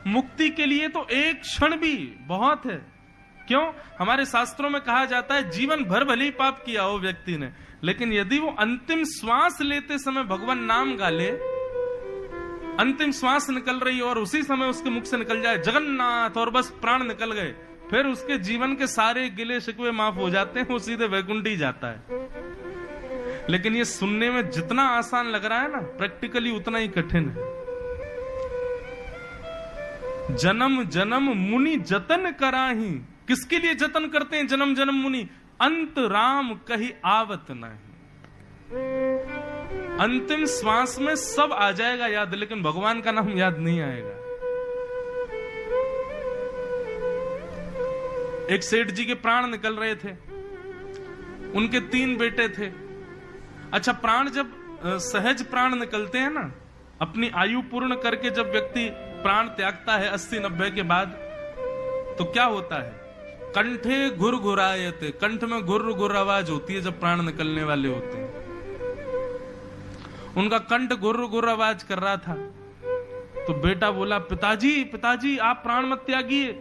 मुक्ति के लिए तो एक क्षण भी बहुत है। क्यों? हमारे शास्त्रों में कहा जाता है जीवन भर भले ही पाप किया हो व्यक्ति ने, लेकिन यदि वो अंतिम श्वास लेते समय भगवान नाम गा ले, अंतिम श्वास निकल रही और उसी समय उसके मुख से निकल जाए जगन्नाथ और बस प्राण निकल गए, फिर उसके जीवन के सारे गिले शिकवे माफ हो जाते हैं, वो सीधे वैकुंठ ही जाता है। लेकिन ये सुनने में जितना आसान लग रहा है ना, प्रैक्टिकली उतना ही कठिन है। जन्म जन्म मुनि जतन कराही, किसके लिए जतन करते हैं जन्म जन्म मुनि? अंत राम कहीं आवत नहीं। अंतिम श्वास में सब आ जाएगा याद, लेकिन भगवान का नाम याद नहीं आएगा। एक सेठ जी के प्राण निकल रहे थे, उनके 3 बेटे थे। अच्छा, प्राण जब सहज प्राण निकलते हैं ना, अपनी आयु पूर्ण करके जब व्यक्ति प्राण त्यागता है 80-90 के बाद, तो क्या होता है? कंठे घुर घुरायते, कंठ में घुर घुर आवाज होती है जब प्राण निकलने वाले होते हैं। उनका कंठ घुर घुर आवाज कर रहा था, तो बेटा बोला, पिताजी पिताजी आप प्राण मत त्यागिए।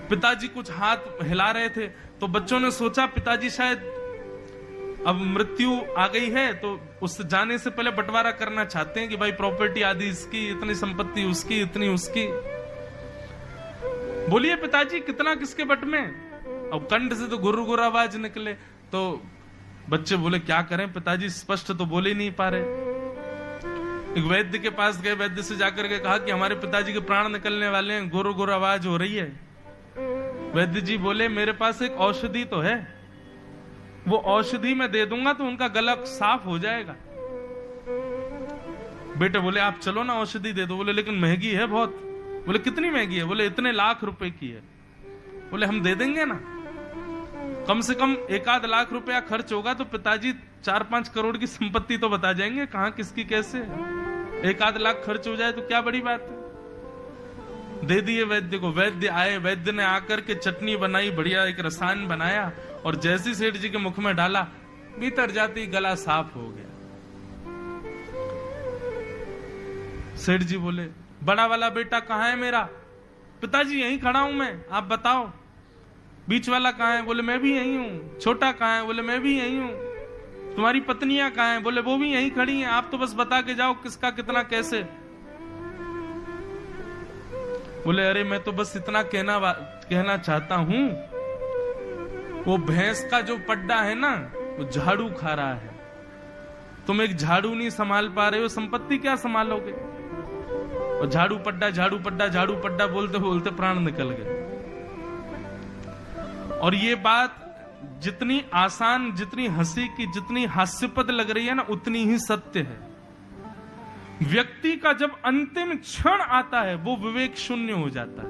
पिताजी कुछ हाथ हिला रहे थे, तो बच्चों ने सोचा पिताजी शायद अब मृत्यु आ गई है, तो उससे जाने से पहले बंटवारा करना चाहते हैं कि भाई प्रॉपर्टी आदि इसकी, इतनी संपत्ति उसकी, इतनी उसकी। बोलिए पिताजी कितना किसके बट में? अब कंठ से तो गुर्र गुर्र आवाज निकले, तो बच्चे बोले क्या करें पिताजी, स्पष्ट तो बोले नहीं पा रहे। एक वैद्य के पास गए, वैद्य से जाकर के कहा कि हमारे पिताजी के प्राण निकलने वाले हैं, गुर्र गुर्र आवाज हो रही है। वैद्य जी बोले मेरे पास एक औषधि तो है, वो औषधि मैं दे दूंगा तो उनका गला साफ हो जाएगा। बेटे बोले आप चलो ना औषधि दे दो। बोले लेकिन महंगी है बहुत। बोले कितनी महंगी है? बोले इतने लाख रुपए की है। बोले हम दे देंगे ना, कम से कम 1-8 लाख रुपया खर्च होगा तो पिताजी 4-5 करोड़ की संपत्ति तो बता जाएंगे कहां किसकी कैसे। 1-8 लाख खर्च हो जाए तो क्या बड़ी बात है। दे दिए वैद्य को। वैद्य आए, वैद्य ने आकर के चटनी बनाई, बढ़िया एक रसायन बनाया, और जैसी सेठ जी के मुख में डाला, भीतर जाती गला साफ हो गया। सेठ जी बोले बड़ा वाला बेटा कहाँ है मेरा? पिताजी यहीं खड़ा हूं मैं, आप बताओ। बीच वाला कहाँ है? बोले मैं भी यहीं हूं। छोटा कहाँ है? बोले मैं भी यहीं हूं। तुम्हारी पत्नियां कहाँ है? बोले वो भी यहीं खड़ी हैं, आप तो बस बता के जाओ किसका कितना कैसे। बोले अरे मैं तो बस इतना कहना चाहता हूं, वो भैंस का जो पड्डा है ना, वो झाड़ू खा रहा है। तुम एक झाड़ू नहीं संभाल पा रहे हो, संपत्ति क्या संभालोगे? और झाड़ू पड्डा झाड़ू पड्डा झाड़ू पड्डा बोलते बोलते प्राण निकल गए। और ये बात जितनी आसान, जितनी हंसी की, जितनी हास्यपद लग रही है ना, उतनी ही सत्य है। व्यक्ति का जब अंतिम क्षण आता है वो विवेक शून्य हो जाता है,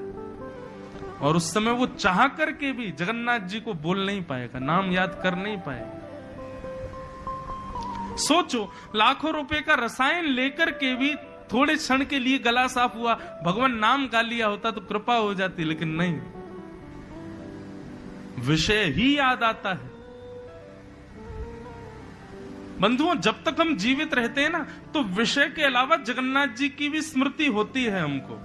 और उस समय वो चाह करके भी जगन्नाथ जी को बोल नहीं पाएगा, नाम याद कर नहीं पाएगा। सोचो, लाखों रुपए का रसायन लेकर के भी थोड़े क्षण के लिए गला साफ हुआ, भगवान नाम गा लिया होता तो कृपा हो जाती, लेकिन नहीं, विषय ही याद आता है। बंधुओं, जब तक हम जीवित रहते हैं ना, तो विषय के अलावा जगन्नाथ जी की भी स्मृति होती है हमको।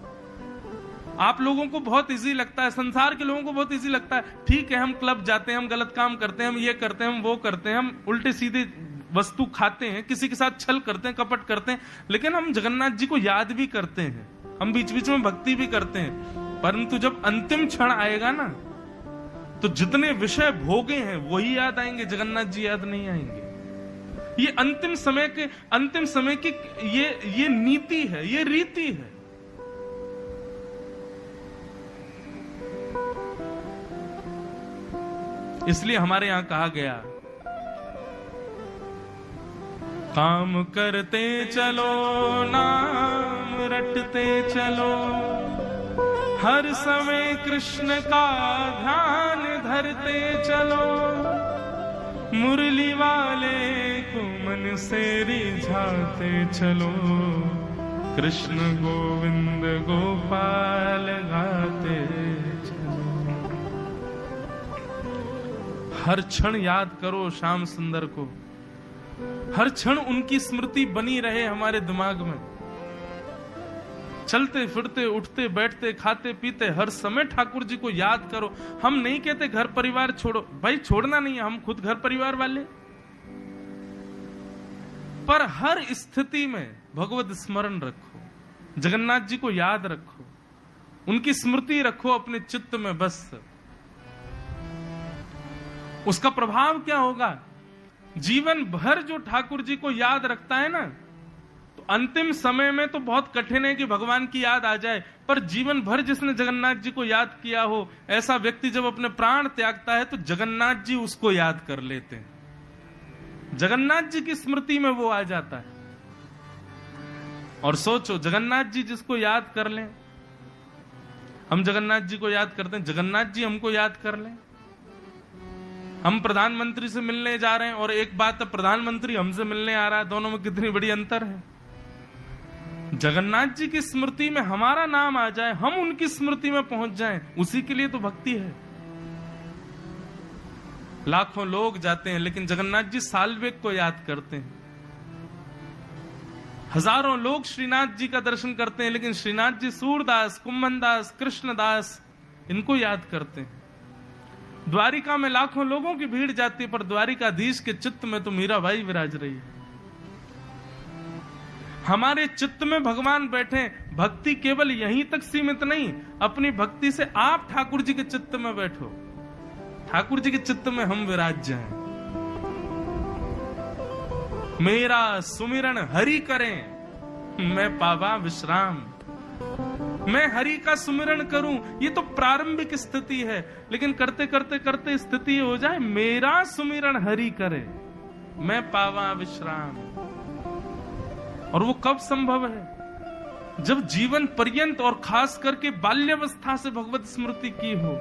आप लोगों को बहुत इजी लगता है, संसार के लोगों को बहुत इजी लगता है, ठीक है हम क्लब जाते हैं, हम गलत काम करते हैं, हम ये करते हैं, हम वो करते हैं, हम उल्टे सीधे वस्तु खाते हैं, किसी के साथ छल करते हैं, कपट करते हैं, लेकिन हम जगन्नाथ जी को याद भी करते हैं, हम बीच बीच में भक्ति भी करते हैं। परंतु जब अंतिम क्षण आएगा ना, तो जितने विषय भोगे हैं वही याद आएंगे, जगन्नाथ जी याद नहीं आएंगे। ये अंतिम समय की ये नीति है, ये रीति है। इसलिए हमारे यहां कहा गया, काम करते चलो नाम रटते चलो, हर समय कृष्ण का ध्यान धरते चलो, मुरली वाले को मन से रिझाते चलो, कृष्ण गोविंद गोपाल गाते चलो। हर क्षण याद करो श्याम सुंदर को, हर क्षण उनकी स्मृति बनी रहे हमारे दिमाग में। चलते फिरते उठते बैठते खाते पीते हर समय ठाकुर जी को याद करो। हम नहीं कहते घर परिवार छोड़ो, भाई छोड़ना नहीं है, हम खुद घर परिवार वाले, पर हर स्थिति में भगवत स्मरण रखो, जगन्नाथ जी को याद रखो, उनकी स्मृति रखो अपने चित्त में। बस उसका प्रभाव क्या होगा, जीवन भर जो ठाकुर जी को याद रखता है ना, तो अंतिम समय में तो बहुत कठिन है कि भगवान की याद आ जाए, पर जीवन भर जिसने जगन्नाथ जी को याद किया हो, ऐसा व्यक्ति जब अपने प्राण त्यागता है तो जगन्नाथ जी उसको याद कर लेते हैं, जगन्नाथ जी की स्मृति में वो आ जाता है। और सोचो, जगन्नाथ जी जिसको याद कर लें, हम जगन्नाथ जी को याद करते हैं, जगन्नाथ जी हमको याद कर लें। हम प्रधानमंत्री से मिलने जा रहे हैं और एक बात है, प्रधानमंत्री हमसे मिलने आ रहा है, दोनों में कितनी बड़ी अंतर है। जगन्नाथ जी की स्मृति में हमारा नाम आ जाए, हम उनकी स्मृति में पहुंच जाएं, उसी के लिए तो भक्ति है। लाखों लोग जाते हैं लेकिन जगन्नाथ जी साल्वेक को याद करते हैं। हजारों लोग श्रीनाथ जी का दर्शन करते हैं लेकिन श्रीनाथ जी सूरदास, कुंभनदास, कृष्णदास इनको याद करते हैं। द्वारिका में लाखों लोगों की भीड़ जाती है पर द्वारिकाधीश के चित्त में तो मीराबाई विराज रही है। हमारे चित्त में भगवान बैठे। भक्ति केवल यहीं तक सीमित नहीं, अपनी भक्ति से आप ठाकुर जी के चित्त में बैठो, ठाकुर जी के चित्त में हम विराज जाएं। मेरा सुमिरन हरि करें, मैं पावा विश्राम। मैं हरि का सुमिरन करूं, ये तो प्रारंभिक स्थिति है, लेकिन करते करते करते स्थिति हो जाए मेरा सुमिरन हरि करे, मैं पावा विश्राम। और वो कब संभव है, जब जीवन पर्यंत और खास करके बाल्यावस्था से भगवत स्मृति की हो।